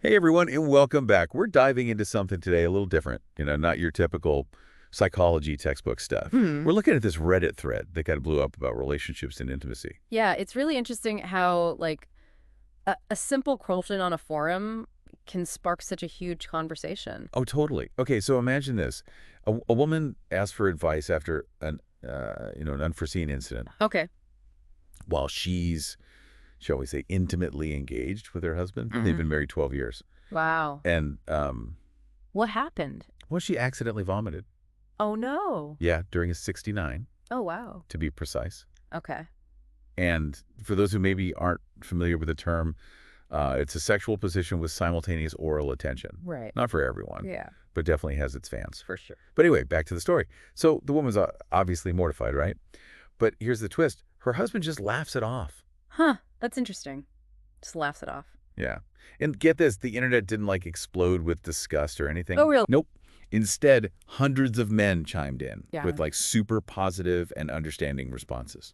Hey everyone, and welcome back. We're diving into something today a little different, not your typical psychology textbook stuff. Hmm. We're looking at this Reddit thread that kind of blew up about relationships and intimacy. Yeah, it's really interesting how, a simple question on a forum can spark such a huge conversation. Oh, totally. Okay, so imagine this. A woman asked for advice after an unforeseen incident Okay. while she's, shall we say, intimately engaged with her husband. They've Hmm. been married 12 years. Wow. And, What happened? well, she accidentally vomited. Oh, no. Yeah, during a 69, Oh, wow. to be precise. Okay. And for those who maybe aren't familiar with the term, it's a sexual position with simultaneous oral attention. Right. Not for everyone, Yeah, but definitely has its fans. for sure. But anyway, back to the story. So the woman's obviously mortified, right? But here's the twist. Her husband just laughs it off. Huh. That's interesting. Just laughs it off. Yeah. And get this, the internet didn't like explode with disgust or anything. Oh, really? Nope. Instead, hundreds of men chimed in Yeah. with like super positive and understanding responses.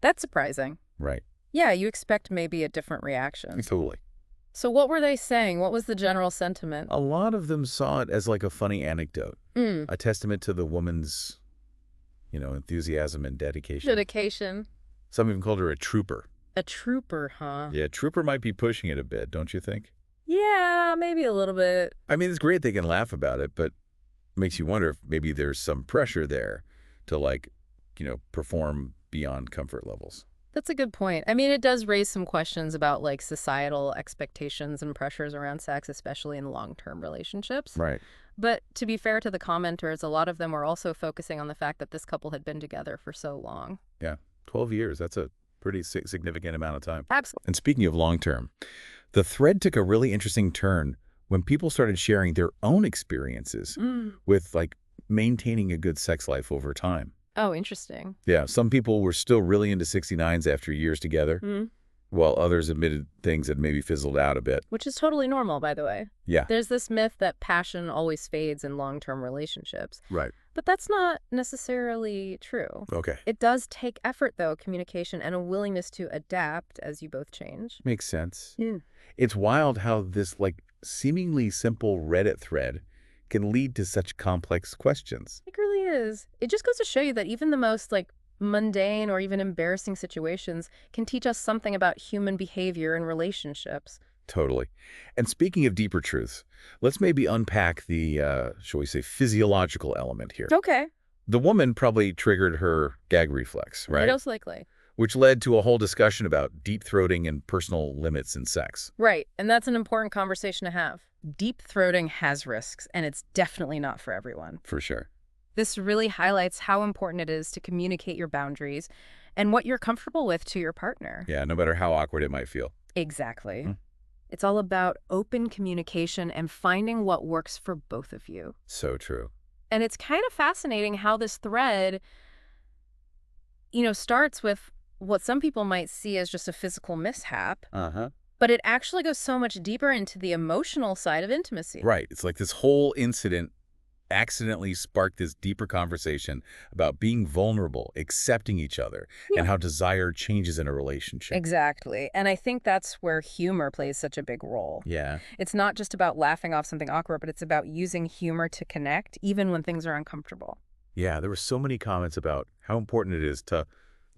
That's surprising. Right. Yeah, you expect maybe a different reaction. Totally. So what were they saying? What was the general sentiment? A lot of them saw it as like a funny anecdote, Hmm. a testament to the woman's, enthusiasm and dedication. Dedication. Some even called her a trooper. A trooper, huh? Yeah, trooper might be pushing it a bit, don't you think? Yeah, maybe a little bit. I mean, it's great they can laugh about it, but makes you wonder if maybe there's some pressure there to like, perform beyond comfort levels. That's a good point. I mean, it does raise some questions about societal expectations and pressures around sex, especially in long-term relationships. Right. But to be fair to the commenters, a lot of them were also focusing on the fact that this couple had been together for so long. Yeah. 12 years. That's a pretty significant amount of time. Absolutely. And speaking of long term, the thread took a really interesting turn when people started sharing their own experiences with like maintaining a good sex life over time. Oh, interesting. Yeah, some people were still really into 69s after years together, Mm. while others admitted things had maybe fizzled out a bit. Which is totally normal, by the way. Yeah, There's this myth that passion always fades in long-term relationships, right. but that's not necessarily true. Okay. It does take effort, though, communication, and a willingness to adapt as you both change. Makes sense. Yeah. It's wild how this like seemingly simple Reddit thread can lead to such complex questions. It really is. It just goes to show you that even the most mundane or even embarrassing situations can teach us something about human behavior and relationships. Totally. And speaking of deeper truths, let's maybe unpack the, shall we say, physiological element here. Okay. The woman probably triggered her gag reflex, right? Most likely. Which led to a whole discussion about deep throating and personal limits in sex. Right. And that's an important conversation to have. Deep throating has risks, and it's definitely not for everyone. For sure. This really highlights how important it is to communicate your boundaries and what you're comfortable with to your partner. Yeah, no matter how awkward it might feel. Exactly. Hmm. It's all about open communication and finding what works for both of you. So true. And it's kind of fascinating how this thread, starts with what some people might see as just a physical mishap, Uh-huh. but it actually goes so much deeper into the emotional side of intimacy. Right. It's like this whole incident accidentally sparked this deeper conversation about being vulnerable, accepting each other, Yeah. and how desire changes in a relationship. Exactly. And I think that's where humor plays such a big role. Yeah. It's not just about laughing off something awkward, but it's about using humor to connect, even when things are uncomfortable. Yeah, there were so many comments about how important it is to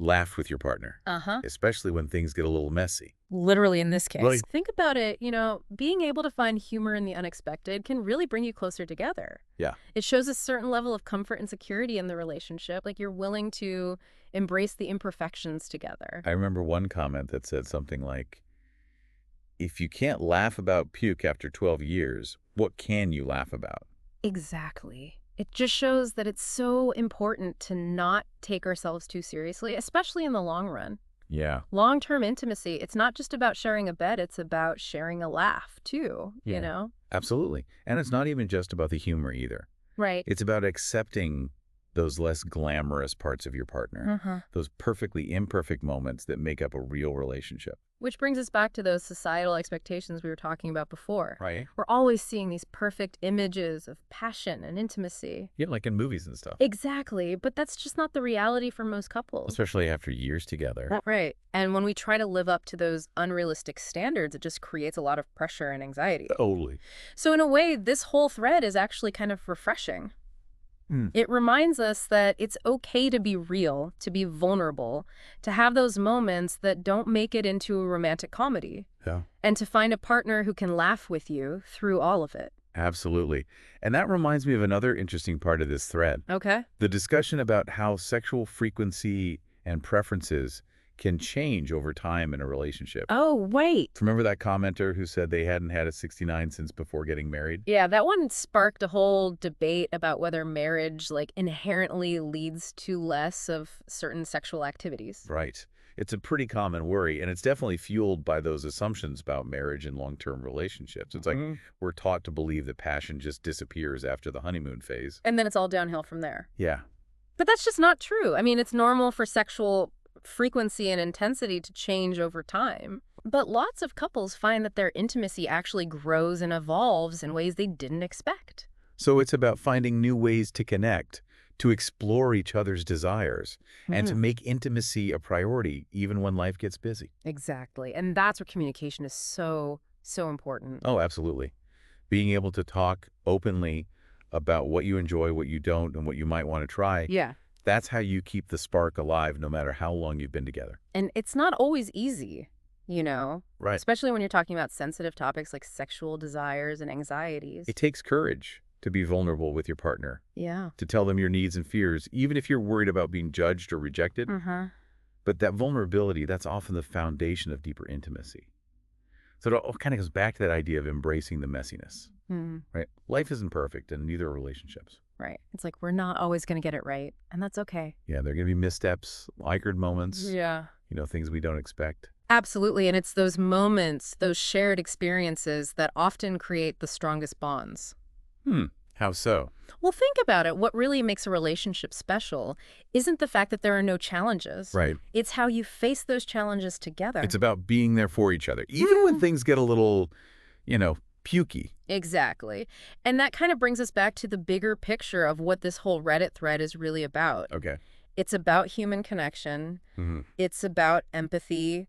laugh with your partner, Uh-huh. especially when things get a little messy. Literally in this case. Right. Think about it, being able to find humor in the unexpected can really bring you closer together. Yeah. It shows a certain level of comfort and security in the relationship, like you're willing to embrace the imperfections together. I remember one comment that said something like, if you can't laugh about puke after 12 years, what can you laugh about? Exactly. It just shows that it's so important to not take ourselves too seriously, especially in the long run. Yeah. Long-term intimacy, it's not just about sharing a bed, it's about sharing a laugh too, Yeah. Absolutely. And it's not even just about the humor either. Right. It's about accepting those less glamorous parts of your partner, Uh-huh. those perfectly imperfect moments that make up a real relationship. Which brings us back to those societal expectations we were talking about before. Right. We're always seeing these perfect images of passion and intimacy. Yeah, like in movies and stuff. Exactly, but that's just not the reality for most couples. Especially after years together. Right. And when we try to live up to those unrealistic standards, it just creates a lot of pressure and anxiety. Totally. So in a way, this whole thread is actually kind of refreshing. It reminds us that it's okay to be real, to be vulnerable, to have those moments that don't make it into a romantic comedy, Yeah. and to find a partner who can laugh with you through all of it. Absolutely. And that reminds me of another interesting part of this thread. Okay? The discussion about how sexual frequency and preferences can change over time in a relationship. Oh, wait. Remember that commenter who said they hadn't had a 69 since before getting married? Yeah, that one sparked a whole debate about whether marriage, inherently leads to less of certain sexual activities. Right. It's a pretty common worry, and it's definitely fueled by those assumptions about marriage and long-term relationships. It's like we're taught to believe that passion just disappears after the honeymoon phase. And then it's all downhill from there. Yeah. But that's just not true. I mean, it's normal for sexual frequency and intensity to change over time. But lots of couples find that their intimacy actually grows and evolves in ways they didn't expect. So it's about finding new ways to connect, to explore each other's desires, and to make intimacy a priority even when life gets busy. Exactly. And that's where communication is so important. Oh, absolutely. Being able to talk openly about what you enjoy, what you don't, and what you might want to try. Yeah. That's how you keep the spark alive no matter how long you've been together. And it's not always easy, Right. especially when you're talking about sensitive topics like sexual desires and anxieties. It takes courage to be vulnerable with your partner, Yeah. to tell them your needs and fears, even if you're worried about being judged or rejected. But that vulnerability, that's often the foundation of deeper intimacy. So it all kind of goes back to that idea of embracing the messiness, right? Life isn't perfect, and neither are relationships. Right. It's like we're not always going to get it right, and that's okay. Yeah, there are going to be missteps, awkward moments, Yeah. things we don't expect. Absolutely. And it's those moments, those shared experiences that often create the strongest bonds. How so? Well, think about it. What really makes a relationship special isn't the fact that there are no challenges. Right. It's how you face those challenges together. It's about being there for each other, even when things get a little, pukey. Exactly. And that kind of brings us back to the bigger picture of what this whole Reddit thread is really about. Okay. It's about human connection. It's about empathy,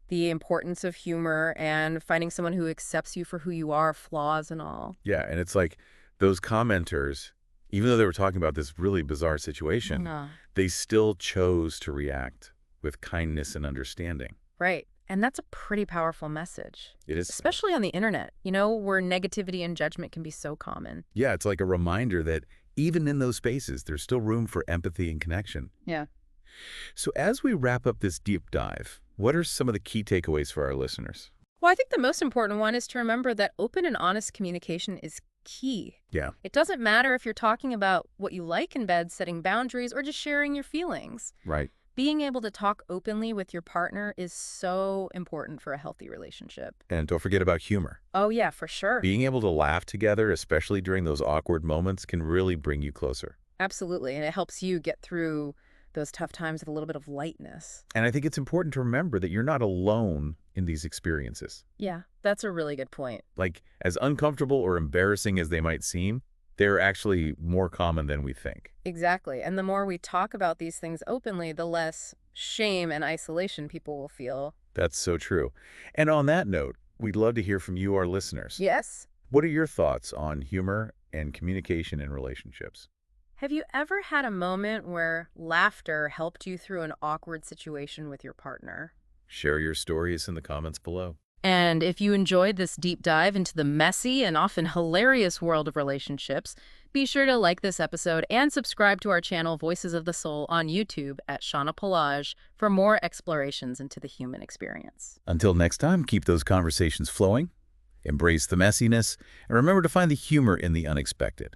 the importance of humor, and finding someone who accepts you for who you are, flaws and all. Yeah, and it's like those commenters, even though they were talking about this really bizarre situation, they still chose to react with kindness and understanding. Right. And that's a pretty powerful message. It is. Especially on the internet, where negativity and judgment can be so common. Yeah, it's like a reminder that even in those spaces, there's still room for empathy and connection. Yeah. So as we wrap up this deep dive, what are some of the key takeaways for our listeners? Well, I think the most important one is to remember that open and honest communication is key. Yeah. It doesn't matter if you're talking about what you like in bed, setting boundaries, or just sharing your feelings. Right. Being able to talk openly with your partner is so important for a healthy relationship. And don't forget about humor. Oh, yeah, for sure. Being able to laugh together, especially during those awkward moments, can really bring you closer. Absolutely. And it helps you get through those tough times with a little bit of lightness. And I think it's important to remember that you're not alone in these experiences. Yeah, that's a really good point. Like, as uncomfortable or embarrassing as they might seem, they're actually more common than we think. Exactly. And the more we talk about these things openly, the less shame and isolation people will feel. That's so true. And on that note, we'd love to hear from you, our listeners. Yes. What are your thoughts on humor and communication in relationships? Have you ever had a moment where laughter helped you through an awkward situation with your partner? Share your stories in the comments below. And if you enjoyed this deep dive into the messy and often hilarious world of relationships, be sure to like this episode and subscribe to our channel Voices of the Soul on YouTube at Shauna Pelage for more explorations into the human experience. Until next time, keep those conversations flowing, embrace the messiness, and remember to find the humor in the unexpected.